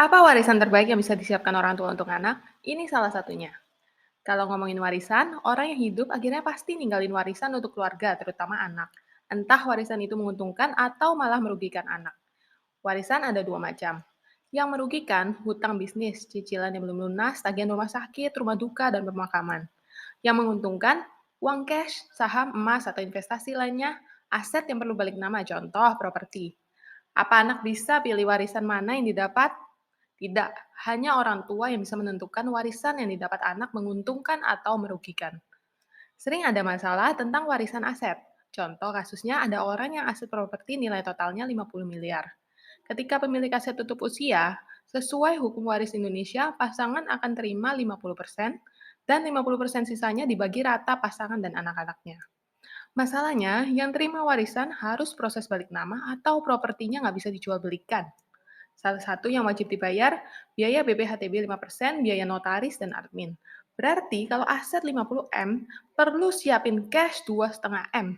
Apa warisan terbaik yang bisa disiapkan orang tua untuk anak? Ini salah satunya. Kalau ngomongin warisan, orang yang hidup akhirnya pasti ninggalin warisan untuk keluarga, terutama anak. Entah warisan itu menguntungkan atau malah merugikan anak. Warisan ada dua macam. Yang merugikan, hutang bisnis, cicilan yang belum lunas, tagihan rumah sakit, rumah duka, dan pemakaman. Yang menguntungkan, uang cash, saham, emas, atau investasi lainnya, aset yang perlu balik nama, contoh properti. Apa anak bisa pilih warisan mana yang didapat? Tidak, hanya orang tua yang bisa menentukan warisan yang didapat anak menguntungkan atau merugikan. Sering ada masalah tentang warisan aset. Contoh kasusnya ada orang yang aset properti nilai totalnya 50 miliar. Ketika pemilik aset tutup usia, sesuai hukum waris Indonesia, pasangan akan terima 50% dan 50% sisanya dibagi rata pasangan dan anak-anaknya. Masalahnya, yang terima warisan harus proses balik nama atau propertinya nggak bisa dijual belikan. Salah satu yang wajib dibayar, biaya BPHTB 5%, biaya notaris, dan admin. Berarti kalau aset 50 M, perlu siapin cash 2,5 M.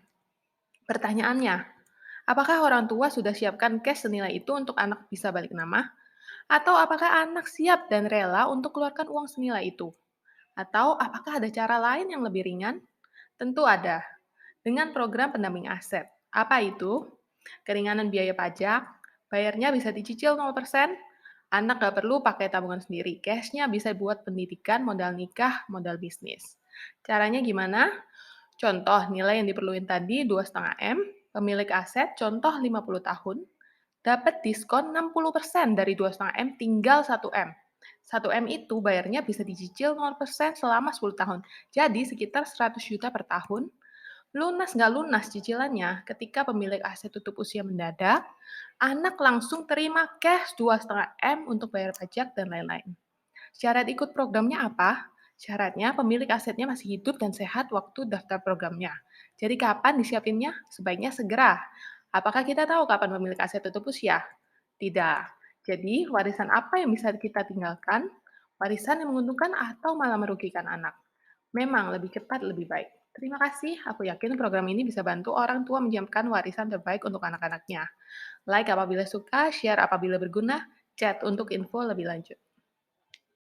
Pertanyaannya, apakah orang tua sudah siapkan cash senilai itu untuk anak bisa balik nama? Atau apakah anak siap dan rela untuk keluarkan uang senilai itu? Atau apakah ada cara lain yang lebih ringan? Tentu ada. Dengan program pendamping aset. Apa itu? Keringanan biaya pajak, bayarnya bisa dicicil 0%, anak nggak perlu pakai tabungan sendiri, cashnya bisa buat pendidikan, modal nikah, modal bisnis. Caranya gimana? Contoh, nilai yang diperluin tadi 2,5 M, pemilik aset contoh 50 tahun, dapat diskon 60% dari 2,5 M tinggal 1 M. 1 M itu bayarnya bisa dicicil 0% selama 10 tahun. Jadi sekitar 100 juta per tahun. Lunas nggak lunas cicilannya, ketika pemilik aset tutup usia mendadak, anak langsung terima cash 2,5 M untuk bayar pajak dan lain-lain. Syarat ikut programnya apa? Syaratnya pemilik asetnya masih hidup dan sehat waktu daftar programnya. Jadi kapan disiapinnya? Sebaiknya segera. Apakah kita tahu kapan pemilik aset tutup usia? Tidak. Jadi warisan apa yang bisa kita tinggalkan? Warisan yang menguntungkan atau malah merugikan anak? Memang lebih cepat lebih baik. Terima kasih, aku yakin program ini bisa bantu orang tua menyiapkan warisan terbaik untuk anak-anaknya. Like apabila suka, share apabila berguna, chat untuk info lebih lanjut.